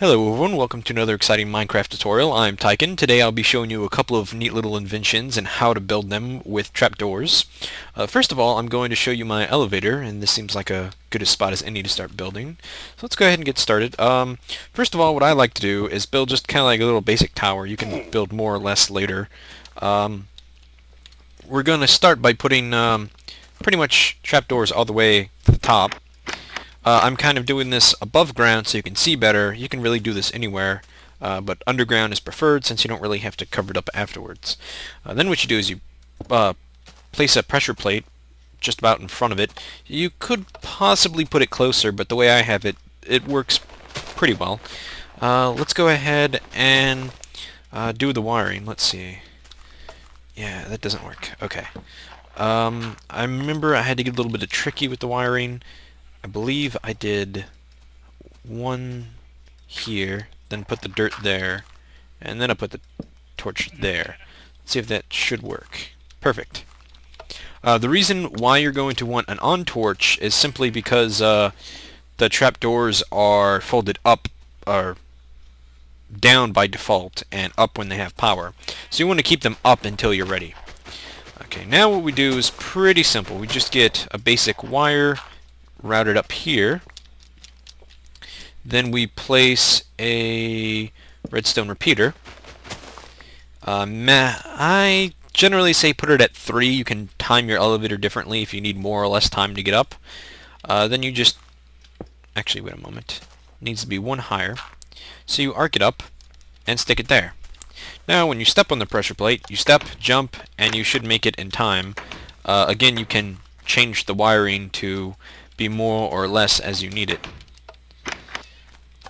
Hello everyone, welcome to another exciting Minecraft tutorial. I'm Tyken. Today I'll be showing you a couple of neat little inventions and how to build them with trapdoors. First of all, I'm going to show you my elevator, and this seems like a good a spot as any to start building. So let's go ahead and get started. First of all, what I like to do is build just kind of like a little basic tower. You can build more or less later. We're going to start by putting pretty much trapdoors all the way to the top. I'm kind of doing this above ground so you can see better. You can really do this anywhere, but underground is preferred since you don't really have to cover it up afterwards. Then what you do is you place a pressure plate just about in front of it. You could possibly put it closer, but the way I have it, it works pretty well. Let's go ahead and do the wiring. Let's see. Yeah, that doesn't work. Okay. I remember I had to get a little bit tricky with the wiring. I believe I did one here, then put the dirt there, and then I put the torch there. Let's see if that should work. Perfect. The reason why you're going to want an on torch is simply because the trapdoors are folded up or down by default and up when they have power. So you want to keep them up until you're ready. Okay, now what we do is pretty simple. We just get a basic wire routed up here. Then we place a redstone repeater. I generally say put it at 3. You can time your elevator differently if you need more or less time to get up. Then you just... Actually, wait a moment. It needs to be 1 higher. So you arc it up and stick it there. Now when you step on the pressure plate, you step, jump, and you should make it in time. Again, you can change the wiring to be more or less as you need it.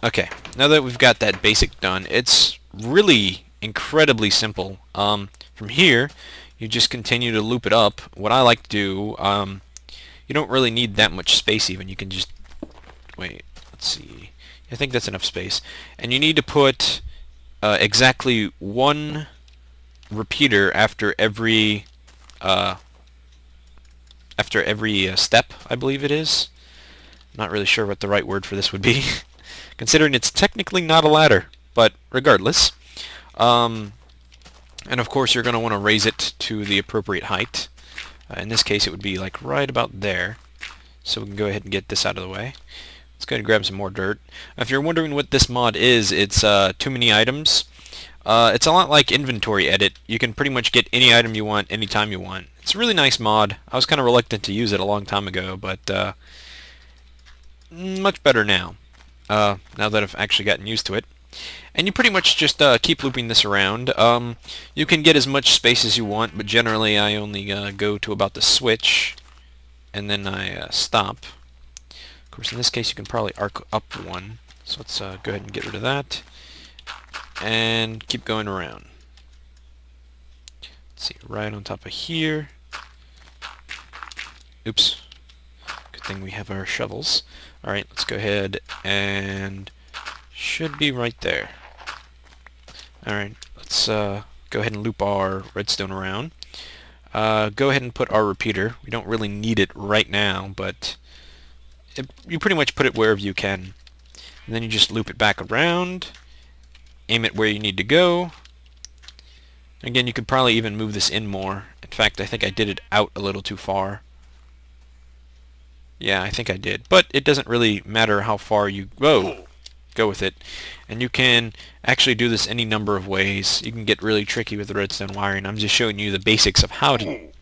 Okay, now that we've got that basic done, it's really incredibly simple. From here, you just continue to loop it up. What I like to do, you don't really need that much space even. You can just... Wait, let's see. I think that's enough space. And you need to put exactly 1 repeater after every step, I believe it is. Not really sure what the right word for this would be, considering it's technically not a ladder, but regardless. And of course you're going to want to raise it to the appropriate height. In this case it would be like right about there. So we can go ahead and get this out of the way. Let's go ahead and grab some more dirt. If you're wondering what this mod is, it's too many items. It's a lot like inventory edit. You can pretty much get any item you want anytime you want. It's a really nice mod. I was kind of reluctant to use it a long time ago, but much better now. Now that I've actually gotten used to it. And you pretty much just keep looping this around. You can get as much space as you want, but generally I only go to about the switch, and then I stop. Of course, in this case you can probably arc up 1. So let's go ahead and get rid of that. And keep going around. Let's see, right on top of here. Oops. Good thing we have our shovels. Alright, let's go ahead and... should be right there. Alright, let's go ahead and loop our redstone around. Go ahead and put our repeater. We don't really need it right now, but you pretty much put it wherever you can. And then you just loop it back around, aim it where you need to go. Again, you could probably even move this in more. In fact, I think I did it out a little too far. Yeah, I think I did. But it doesn't really matter how far you go with it. And you can actually do this any number of ways. You can get really tricky with the redstone wiring. I'm just showing you the basics of how to... And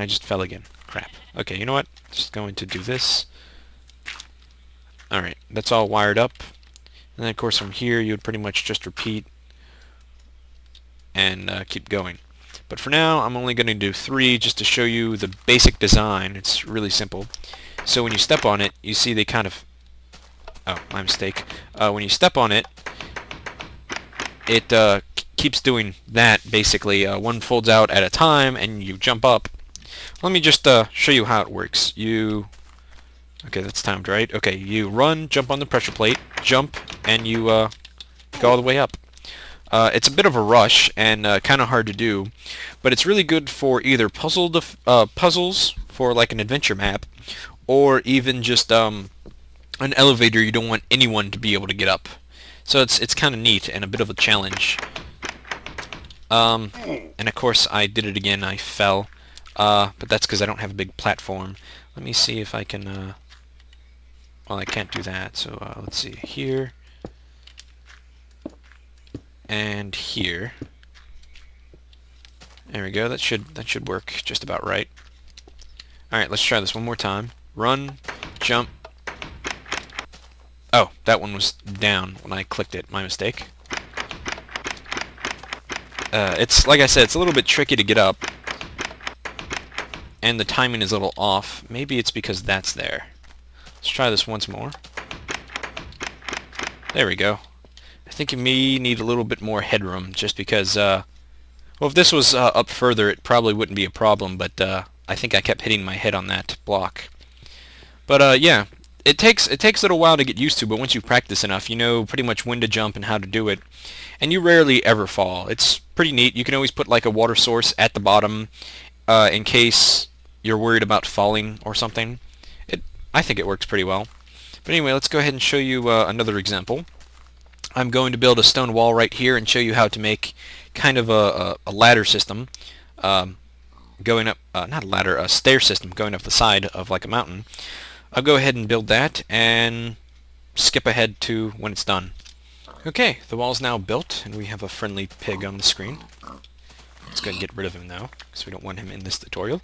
I just fell again. Crap. Okay, you know what? Just going to do this. Alright, that's all wired up. And then of course from here you would pretty much just repeat and keep going. But for now I'm only going to do 3 just to show you the basic design. It's really simple. So when you step on it, you see they kind of... Oh, my mistake. When you step on it, it keeps doing that basically. 1 folds out at a time and you jump up. Let me just show you how it works. Okay, that's timed, right? Okay, you run, jump on the pressure plate, jump, and you go all the way up. It's a bit of a rush and kind of hard to do, but it's really good for either puzzles for like an adventure map, or even just an elevator you don't want anyone to be able to get up. So it's kind of neat and a bit of a challenge. And of course I did it again. I fell, but that's because I don't have a big platform. Let me see if I can. Well, I can't do that. So let's see here and here. There we go. That should work just about right. All right, let's try this one more time. Run, jump. Oh, that one was down when I clicked it. My mistake. It's like I said, it's a little bit tricky to get up, and the timing is a little off. Maybe it's because that's there. Let's try this once more. There we go. I think you may need a little bit more headroom, just because, well, if this was up further, it probably wouldn't be a problem, but I think I kept hitting my head on that block. But yeah, it takes a little while to get used to, but once you practice enough, you know pretty much when to jump and how to do it. And you rarely ever fall. It's pretty neat. You can always put like a water source at the bottom in case you're worried about falling or something. I think it works pretty well. But anyway, let's go ahead and show you another example. I'm going to build a stone wall right here and show you how to make kind of a ladder system going up, not a ladder, a stair system going up the side of like a mountain. I'll go ahead and build that and skip ahead to when it's done. Okay, the wall's now built, and we have a friendly pig on the screen. Let's go ahead and get rid of him now, because we don't want him in this tutorial.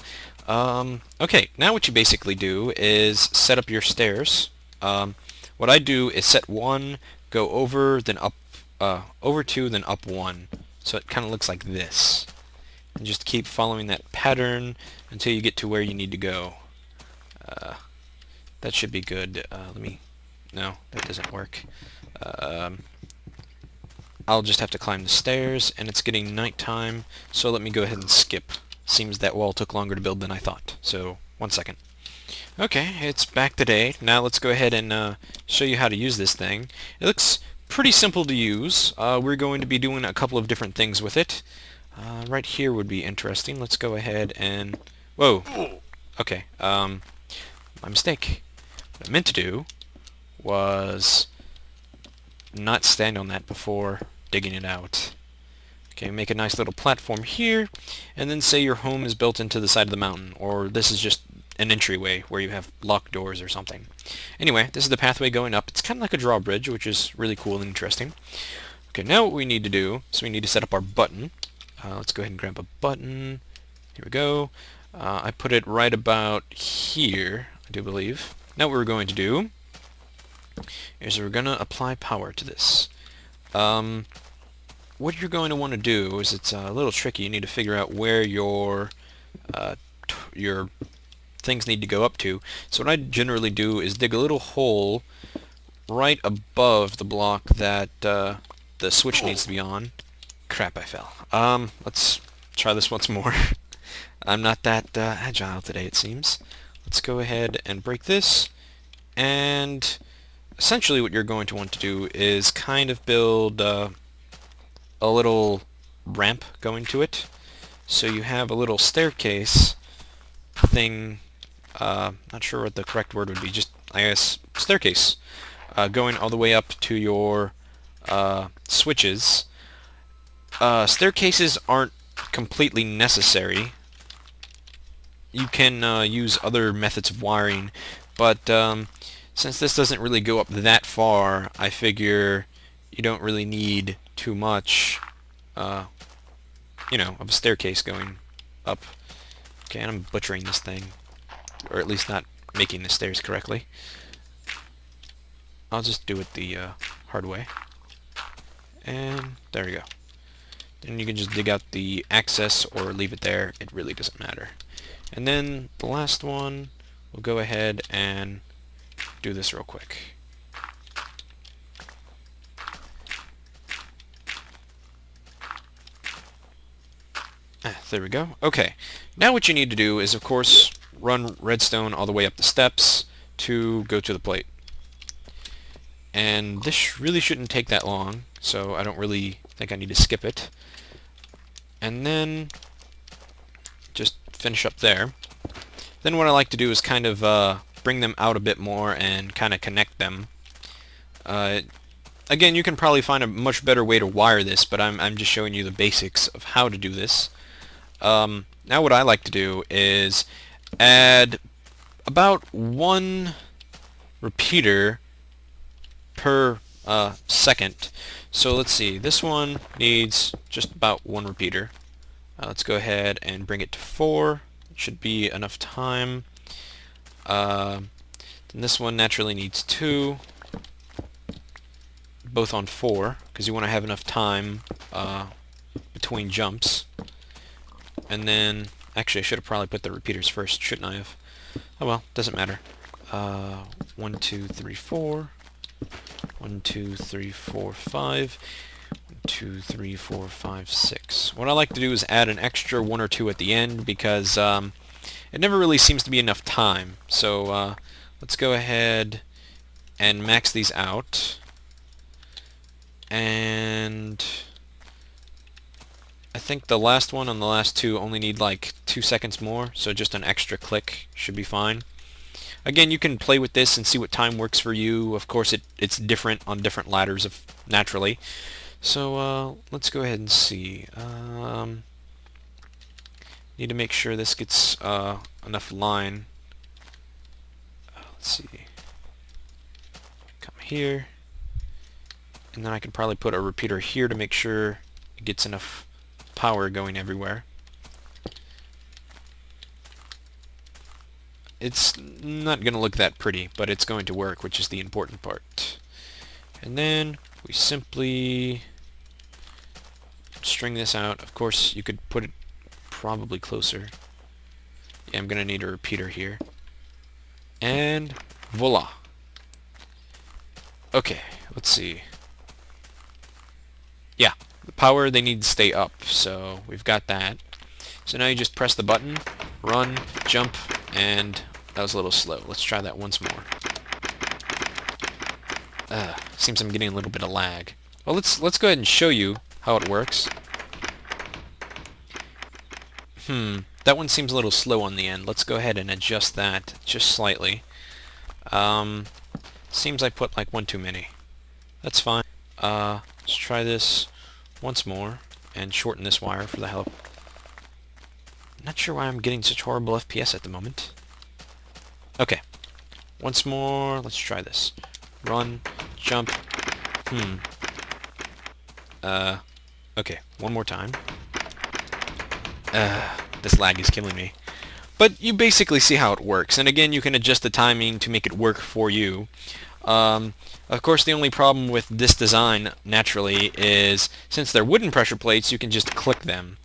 Okay, now what you basically do is set up your stairs. What I do is set 1, go over, then up, over 2, then up 1. So it kind of looks like this. And just keep following that pattern until you get to where you need to go. That should be good. No, that doesn't work. I'll just have to climb the stairs, and it's getting nighttime, so let me go ahead and skip. Seems that wall took longer to build than I thought, so 1 second. Okay, it's back today. Now let's go ahead and show you how to use this thing. It looks pretty simple to use. We're going to be doing a couple of different things with it. Right here would be interesting. Let's go ahead and... Whoa! Okay, my mistake. What I meant to do was not stand on that before digging it out. Okay, make a nice little platform here, and then say your home is built into the side of the mountain, or this is just an entryway where you have locked doors or something. Anyway, this is the pathway going up. It's kind of like a drawbridge, which is really cool and interesting. Okay, now what we need to do, so we need to set up our button. Let's go ahead and grab a button. Here we go. I put it right about here, I do believe. Now what we're going to do is we're going to apply power to this. What you're going to want to do is, it's a little tricky. You need to figure out where your things need to go up to. So what I generally do is dig a little hole right above the block that the switch needs to be on. Crap, I fell. Let's try this once more. I'm not that agile today, it seems. Let's go ahead and break this, and essentially what you're going to want to do is kind of build a little ramp going to it. So you have a little staircase thing, not sure what the correct word would be, just, I guess, staircase, going all the way up to your switches. Staircases aren't completely necessary. You can use other methods of wiring, but since this doesn't really go up that far, I figure you don't really need too much, you know, of a staircase going up. Okay, and I'm butchering this thing, or at least not making the stairs correctly. I'll just do it the hard way. And there we go. Then you can just dig out the access or leave it there. It really doesn't matter. And then the last one, we'll go ahead and do this real quick. There we go. Okay, now what you need to do is, of course, run redstone all the way up the steps to go to the plate. And this really shouldn't take that long, so I don't really think I need to skip it. And then just finish up there. Then what I like to do is kind of bring them out a bit more and kind of connect them. Again, you can probably find a much better way to wire this, but I'm just showing you the basics of how to do this. Now what I like to do is add about one repeater per second. So let's see, this one needs just about one repeater. Let's go ahead and bring it to 4. It should be enough time. And this one naturally needs 2, both on 4, because you want to have enough time between jumps. And then, actually I should have probably put the repeaters first, shouldn't I have? Oh well, doesn't matter. 1, 2, 3, 4. 1, 2, 3, 4, 5. 1, 2, 3, 4, 5, 6. What I like to do is add an extra 1 or 2 at the end because it never really seems to be enough time. So let's go ahead and max these out. And I think the last one and the last 2 only need like 2 seconds more, so just an extra click should be fine. Again, you can play with this and see what time works for you. Of course, it's different on different ladders naturally. So let's go ahead and see. Need to make sure this gets enough line. Let's see. Come here. And then I can probably put a repeater here to make sure it gets enough power going everywhere. It's not going to look that pretty, but it's going to work, which is the important part. And then we simply string this out. Of course, you could put it probably closer. Yeah, I'm going to need a repeater here. And voila. Okay, let's see. Yeah, the power, they need to stay up, so we've got that. So now you just press the button, run, jump, and that was a little slow. Let's try that once more. Seems I'm getting a little bit of lag. Well, let's go ahead and show you how it works. That one seems a little slow on the end. Let's go ahead and adjust that just slightly. Seems I put like one too many. That's fine. Let's try this once more and shorten this wire for the help. Not sure why I'm getting such horrible FPS at the moment. Okay. Once more, let's try this. Run, jump. Okay, one more time. This lag is killing me. But you basically see how it works, and again, you can adjust the timing to make it work for you. Of course, the only problem with this design, naturally, is since they're wooden pressure plates, you can just click them.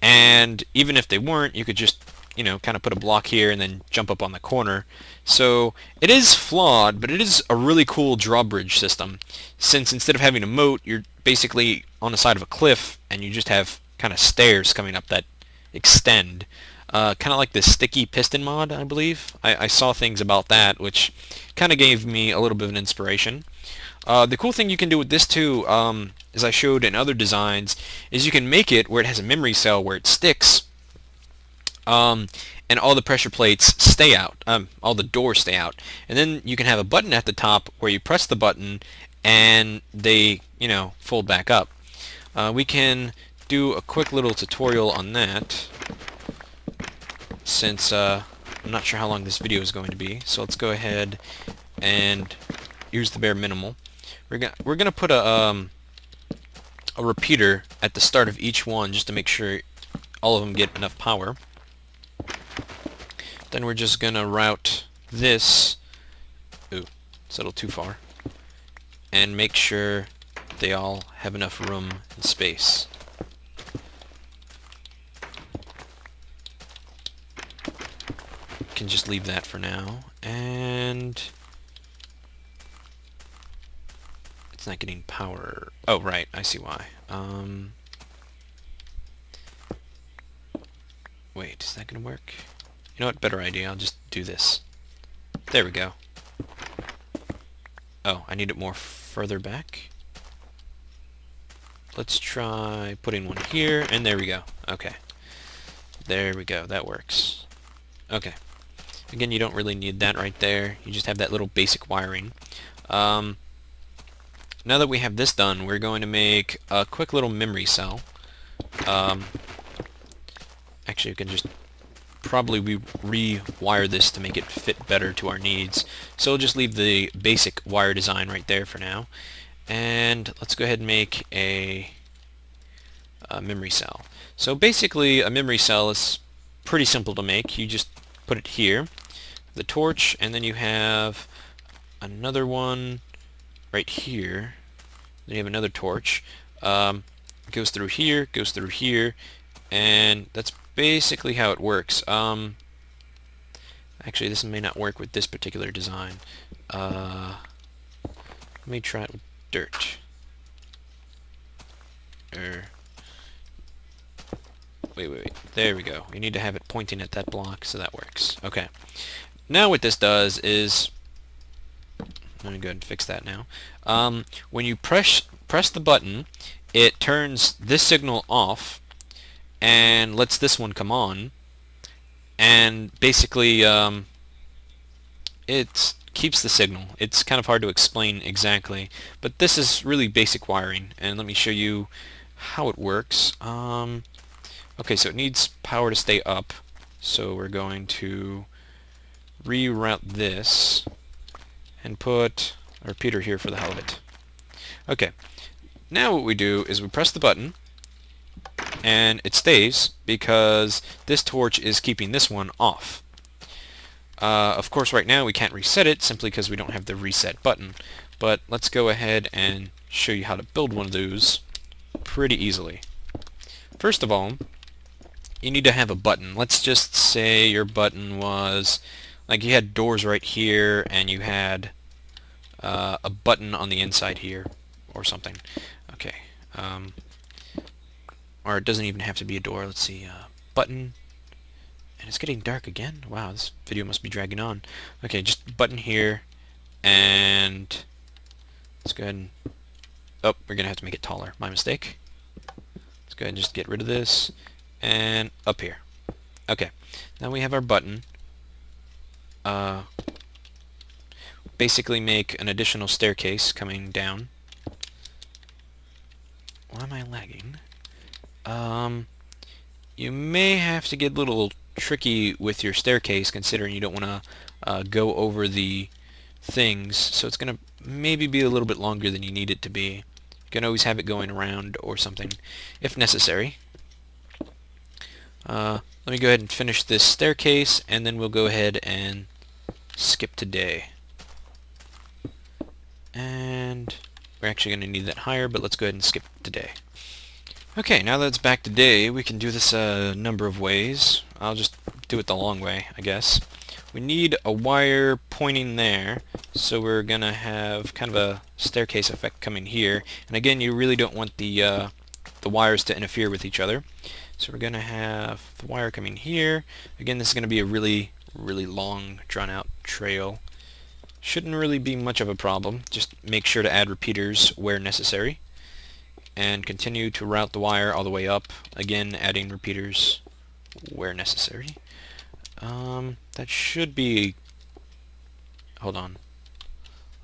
And even if they weren't, you could just, you know, kind of put a block here and then jump up on the corner. So it is flawed, but it is a really cool drawbridge system, since instead of having a moat, you're basically on the side of a cliff, and you just have kind of stairs coming up that extend. Kind of like the sticky piston mod, I believe. I saw things about that, which kind of gave me a little bit of an inspiration. The cool thing you can do with this too, as I showed in other designs, is you can make it where it has a memory cell where it sticks, and all the pressure plates stay out, all the doors stay out, and then you can have a button at the top where you press the button and they, you know, fold back up. We can do a quick little tutorial on that, since I'm not sure how long this video is going to be. So let's go ahead and use the bare minimal. We're gonna put a repeater at the start of each one just to make sure all of them get enough power. Then we're just gonna route this. Ooh, it's a little too far. And make sure they all have enough room and space. Can just leave that for now, and it's not getting power. Oh, right, I see why. Wait, is that gonna work? You know what, better idea, I'll just do this. There we go. Oh, I need it more further back. Let's try putting one here, and there we go. Okay. There we go, that works. Okay. Again, you don't really need that right there. You just have that little basic wiring. now that we have this done, we're going to make a quick little memory cell. Um, Actually, we can just probably rewire this to make it fit better to our needs. So we'll just leave the basic wire design right there for now. And let's go ahead and make a memory cell. So basically, a memory cell is pretty simple to make. You just put it here, the torch, and then you have another one right here. Then you have another torch. Goes through here, and that's basically how it works. Actually, this may not work with this particular design. Let me try it with dirt. Wait. There we go. You need to have it pointing at that block, so that works. Okay. Now what this does is... Let me go ahead and fix that now. When you press the button, it turns this signal off and lets this one come on. And basically, it keeps the signal. It's kind of hard to explain exactly, but this is really basic wiring. And let me show you how it works. Okay, so it needs power to stay up, so we're going to reroute this and put a repeater here for the hell of it. Okay, now what we do is we press the button and it stays because this torch is keeping this one off. Of course, right now we can't reset it simply because we don't have the reset button, but let's go ahead and show you how to build one of those pretty easily. First of all, you need to have a button. Let's just say your button was, like, you had doors right here and you had a button on the inside here or something. Okay. Or it doesn't even have to be a door. Let's see. Button. And it's getting dark again. Wow, this video must be dragging on. Okay, just button here. And let's go ahead and... Oh, we're going to have to make it taller. My mistake. Let's go ahead and just get rid of this. And up here. Okay, now we have our button. Basically make an additional staircase coming down. Why am I lagging? You may have to get a little tricky with your staircase considering you don't want to go over the things, so it's going to maybe be a little bit longer than you need it to be. You can always have it going around or something if necessary. Let me go ahead and finish this staircase, and then we'll go ahead and skip to day. And we're actually going to need that higher, but let's go ahead and skip to day. Okay, now that it's back to day, we can do this a number of ways. I'll just do it the long way, I guess. We need a wire pointing there, so we're going to have kind of a staircase effect coming here. And again, you really don't want the wires to interfere with each other. So we're going to have the wire coming here. Again, this is going to be a really long, drawn-out trail. Shouldn't really be much of a problem. Just make sure to add repeaters where necessary. And continue to route the wire all the way up. Again, adding repeaters where necessary. That should be... Hold on.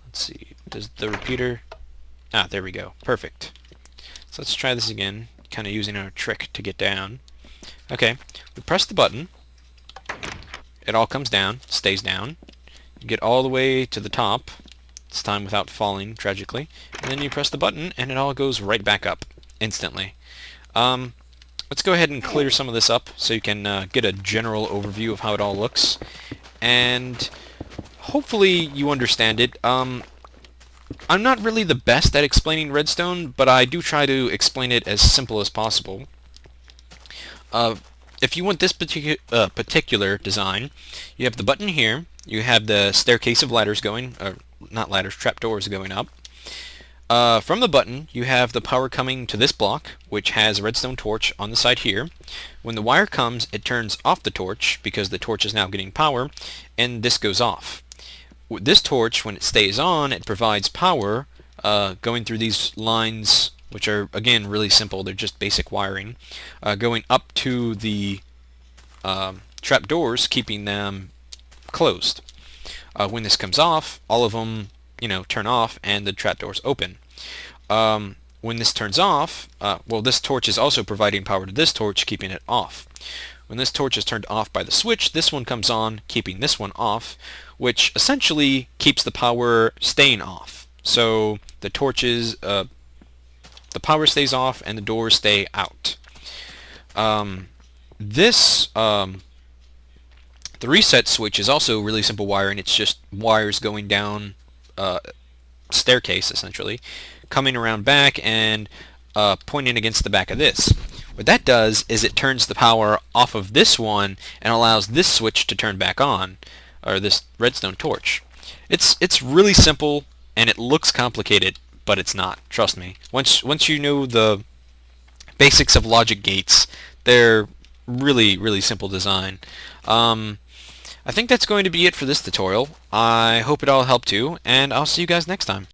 Let's see. Does the repeater... Ah, there we go. Perfect. So let's try this again. Kind of using our trick to get down. Okay, we press the button. It all comes down, stays down. You get all the way to the top, this time without falling, tragically. And then you press the button, and it all goes right back up, instantly. Let's go ahead and clear some of this up so you can get a general overview of how it all looks. And hopefully you understand it. I'm not really the best at explaining redstone, but I do try to explain it as simple as possible. If you want this particular design, you have the button here, you have the staircase of ladders going, not ladders, trapdoors going up. From the button, you have the power coming to this block, which has a redstone torch on the side here. When the wire comes, it turns off the torch, because the torch is now getting power, and this goes off. With this torch, when it stays on, it provides power going through these lines, which are, again, really simple. They're just basic wiring, going up to the trapdoors, keeping them closed. When this comes off, all of them, turn off, and the trapdoors open. When this turns off, well, this torch is also providing power to this torch, keeping it off. When this torch is turned off by the switch, this one comes on, keeping this one off, which essentially keeps the power staying off. So the torches, the power stays off and the doors stay out. This The reset switch is also really simple wiring. It's just wires going down staircase, essentially, coming around back and pointing against the back of this. What that does is it turns the power off of this one and allows this switch to turn back on, or this redstone torch. It's really simple and it looks complicated, but it's not. Trust me. Once you know the basics of logic gates, they're really simple design. I think that's going to be it for this tutorial. I hope it all helped you, and I'll see you guys next time.